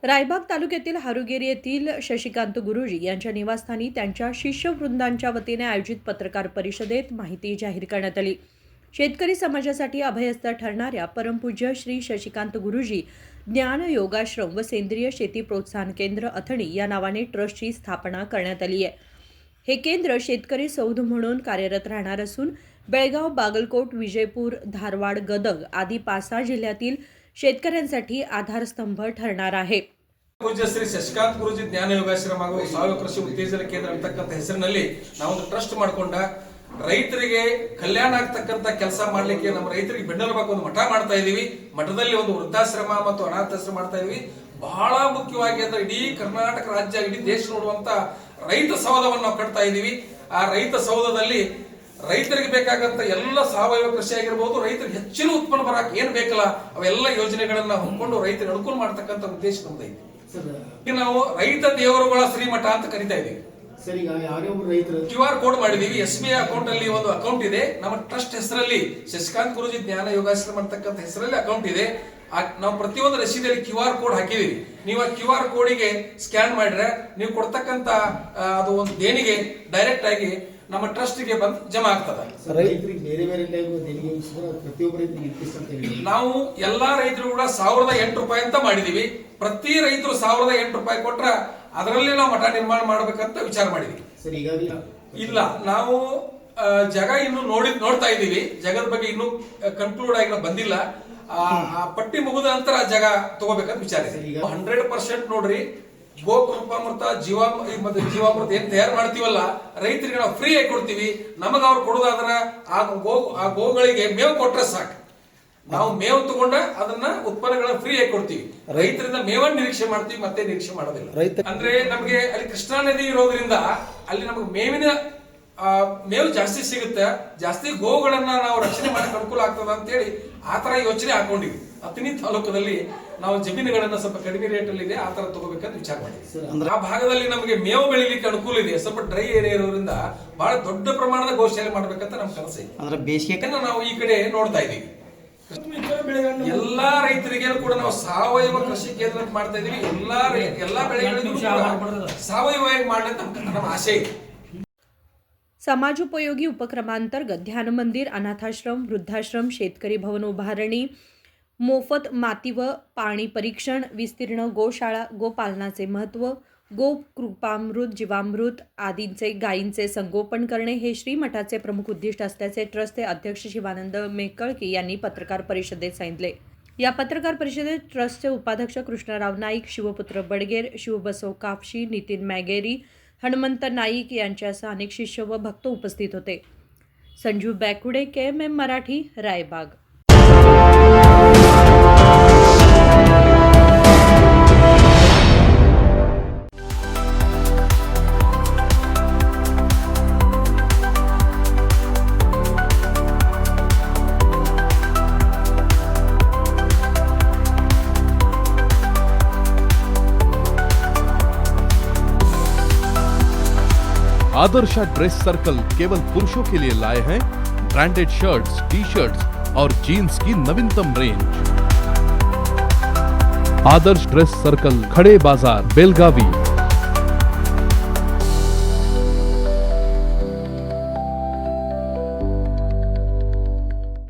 रायबाग तालुक्यातील हारुगेरी येथील शशिकांत गुरुजी यांच्या निवासस्थानी त्यांच्या शिष्यवृंदांच्या वतीने आयोजित पत्रकार परिषदेत माहिती जाहीर करण्यात आली। शेतकरी समाजासाठी अभयस्थ ठरणाऱ्या परमपूज्य श्री शशिकांत गुरुजी ज्ञान योगाश्रम व सेंद्रिय शेती प्रोत्साहन केंद्र अथणी या नावाने ट्रस्टची स्थापना करण्यात आली आहे। हे केंद्र शेतकरी सौध म्हणून कार्यरत राहणार असून बेळगाव, बागलकोट, विजयपूर, धारवाड, गदग आदी 5-6 जिल्ह्यातील शेतकऱ्यांसाठी आधारस्तंभ ठरणार आहे। ಪೂಜ್ಯ ಶ್ರೀ ಶಶಿಕಾಂತ್ ಗುರುಜಿ ಜ್ಞಾನ ಯೋಗಾಶ್ರಮ ಹಾಗೂ ಸಾವಯವ ಕೃಷಿ ಉತ್ತೇಜನ ಕೇಂದ್ರ ಅಂತಕ್ಕಂಥ ಹೆಸರಿನಲ್ಲಿ ನಾವೊಂದು ಟ್ರಸ್ಟ್ ಮಾಡಿಕೊಂಡ ರೈತರಿಗೆ ಕಲ್ಯಾಣ ಆಗ್ತಕ್ಕಂಥ ಕೆಲಸ ಮಾಡಲಿಕ್ಕೆ ನಮ್ಮ ರೈತರಿಗೆ ಬೆನ್ನೆಲುಬಾಗಿ ಒಂದು ಮಠ ಮಾಡ್ತಾ ಇದೀವಿ। ಮಠದಲ್ಲಿ ಒಂದು ವೃದ್ಧಾಶ್ರಮ ಮತ್ತು ಅನಾಥಾಶ್ರಮ ಮಾಡ್ತಾ ಇದೀವಿ। ಬಹಳ ಮುಖ್ಯವಾಗಿ ಅಂದ್ರೆ ಇಡೀ ಕರ್ನಾಟಕ ರಾಜ್ಯ, ಇಡೀ ದೇಶ ನೋಡುವಂತ ರೈತ ಸೌಧವನ್ನು ನಾವು ಕಟ್ತಾ ಇದೀವಿ। ಆ ರೈತ ಸೌಧದಲ್ಲಿ ರೈತರಿಗೆ ಬೇಕಾಗಂತ ಎಲ್ಲ ಸಾವಯವ ಕೃಷಿ ಆಗಿರಬಹುದು, ರೈತರಿಗೆ ಹೆಚ್ಚಿನ ಉತ್ಪನ್ನ ಬರಕ್ಕೆ ಏನ್ ಬೇಕಲ್ಲ ಅವೆಲ್ಲ ಯೋಜನೆಗಳನ್ನ ಹೊಂದ್ಕೊಂಡು ರೈತರಿಗೆ ಅನುಕೂಲ ಮಾಡ್ತಕ್ಕಂಥ ಉದ್ದೇಶ ನಮ್ದೈತಿ। ಈಗ ನಾವು ರೈತ ದೇವರುಗಳ ಶ್ರೀಮಠ ಅಂತ ಕರಿತಾ ಇದೀವಿ। QR ಕೋಡ್ ಮಾಡಿದೀವಿ। SBI ಅಕೌಂಟ್ ಅಲ್ಲಿ ಒಂದು ಅಕೌಂಟ್ ಇದೆ, ನಮ್ಮ ಟ್ರಸ್ಟ್ ಹೆಸರಲ್ಲಿ ಶಶಿಕಾಂತ್ ಗುರುಜಿ ಜ್ಞಾನ ಯೋಗಾಶ್ರಮ ಅಂತಕ್ಕಂಥ ಹೆಸರಲ್ಲಿ ಅಕೌಂಟ್ ಇದೆ। ನಾವು ಪ್ರತಿಯೊಂದು ರಸೀದಿಯಲ್ಲಿ QR ಕೋಡ್ ಹಾಕಿದೀವಿ। ನೀವು ಆ QR ಕೋಡಿಗೆ ಸ್ಕ್ಯಾನ್ ಮಾಡಿದ್ರೆ ನೀವು ಕೊಡ್ತಕ್ಕಂತ ಅದು ಒಂದು ದೇಣಿಗೆ ಡೈರೆಕ್ಟ್ ಆಗಿ ನಮ್ಮ ಟ್ರಸ್ಟ್ ಗೆ ಬಂದು ಜಮಾ ಆಗ್ತದೆ। ನಾವು ಎಲ್ಲಾ ರೈತರು ಕೂಡ 1008 ರೂಪಾಯಿ ಅಂತ ಮಾಡಿದೀವಿ। ಪ್ರತಿ ರೈತರು 1008 ರೂಪಾಯಿ ಕೊಟ್ರ ಅದರಲ್ಲಿ ನಾವು ಮಠ ನಿರ್ಮಾಣ ಮಾಡ್ಬೇಕಂತ ವಿಚಾರ ಮಾಡಿದೀವಿ। ಇಲ್ಲ, ನಾವು ಜಾಗ ಇನ್ನು ನೋಡ್ತಾ ಇದೀವಿ, ಜಾಗದ ಬಗ್ಗೆ ಇನ್ನು ಕನ್ಕ್ಲೂಡ್ ಆಗಿ ಬಂದಿಲ್ಲ। ಆ ಪಟ್ಟಿ ಮುಗಿದ ನಂತರ ಜಾಗ ತಗೋಬೇಕಂತ ವಿಚಾರ ಇದೆ। 100% ನೋಡ್ರಿ, ಗೋಕೃಪಾಮೃತ ಜೀವಾಮೃತ ಏನ್ ತಯಾರು ಮಾಡ್ತೀವಲ್ಲ ರೈತರಿಗೆ ನಾವು ಫ್ರೀ ಆಗಿ ಕೊಡ್ತೀವಿ। ನಮಗ ಅವ್ರು ಕೊಡೋದಾದ್ರ ಆ ಗೋಗಳಿಗೆ ಮೇವು ಕೊಟ್ರೆ ಸಾಕು, ನಾವು ಮೇವು ತಗೊಂಡ ಅದನ್ನ ಉತ್ಪನ್ನಗಳನ್ನ ಫ್ರೀ ಆಗಿ ಕೊಡ್ತೀವಿ। ರೈತರಿಂದ ಮೇವನ್ನ ನಿರೀಕ್ಷೆ ಮಾಡ್ತೀವಿ, ಮತ್ತೆ ನಿರೀಕ್ಷೆ ಮಾಡೋದಿಲ್ಲ। ಅಂದ್ರೆ ನಮಗೆ ಅಲ್ಲಿ ಕೃಷ್ಣಾ ನದಿ ಇರೋದ್ರಿಂದ ಅಲ್ಲಿ ನಮಗೆ ಮೇವು ಜಾಸ್ತಿ ಸಿಗುತ್ತೆ, ಜಾಸ್ತಿ ಗೋಗಳನ್ನ ನಾವು ರಕ್ಷಣೆ ಮಾಡಕ್ ಅನುಕೂಲ ಆಗ್ತದ ಅಂತ ಹೇಳಿ ಆತರ ಯೋಚನೆ ಹಾಕೊಂಡಿವಿ। ಅತನಿ ತಾಲೂಕದಲ್ಲಿ ನಾವು ಜಮೀನುಗಳನ್ನ ಸ್ವಲ್ಪ ಕಡಿಮೆ ರೇಟ್ ಅಲ್ಲಿ ಇದೆ, ಆತರ ತಗೋಬೇಕಂತ ವಿಚಾರ ಮಾಡಿದ್ವಿ। ಆ ಭಾಗದಲ್ಲಿ ನಮಗೆ ಮೇವು ಬೆಳಿಲಿಕ್ಕೆ ಅನುಕೂಲ ಇದೆ, ಸ್ವಲ್ಪ ಡ್ರೈ ಏರಿಯಾ ಇರೋದ್ರಿಂದ ಬಹಳ ದೊಡ್ಡ ಪ್ರಮಾಣದ ಗೋಶಾಲೆ ಮಾಡ್ಬೇಕಂತ ನಮ್ ಕನಸು ಇದೆ। ನಾವು ಈ ಕಡೆ ನೋಡ್ತಾ ಇದೀವಿ। ಎಲ್ಲಾ ರೈತರಿಗೆ ಕೂಡ ನಾವು ಸಾವಯವ ಕೃಷಿ ಕೇಂದ್ರ ಮಾಡ್ತಾ ಇದೀವಿ। ಎಲ್ಲಾ ಬೆಳೆಗಳಿಗೂ ಸಾವಯವ ಮಾಡಲಿಕ್ಕೆ ನಮ್ಮ ಆಸೆ ಇದೆ। समाजोपयोगी उपक्रमांतर्गत ध्यान मंदिर, अनाथाश्रम, वृद्धाश्रम, शेतकरी भवन उभारणी, मोफत माती व पाणी परीक्षण, विस्तीर्ण गोशाळा, गोपालनाचे महत्त्व, गो कृपामृत, जीवामृत आदींचे गायींचे संगोपन करणे हे श्रीमठाचे प्रमुख उद्दिष्ट असल्याचे ट्रस्टचे अध्यक्ष शिवानंद मेकळके यांनी पत्रकार परिषदेत सांगितले। या पत्रकार परिषदेत ट्रस्टचे उपाध्यक्ष कृष्णराव नाईक, शिवपुत्र बडगेर, शिवबसव कापशी, नितीन मॅगेरी, हनुमंत नाईक यांच्यासह अनेक शिष्य व भक्त उपस्थित होते। Sanju Bakude, KMM Marathi, Raibag. Adarsha dress circle केवल पुरुषों के लिए लाए हैं ब्रांडेड शर्ट्स, टी-शर्ट्स और जीन्स की नवीनतम रेंज। आदर्श ड्रेस सर्कल, खड़े बाजार, बेलगावी।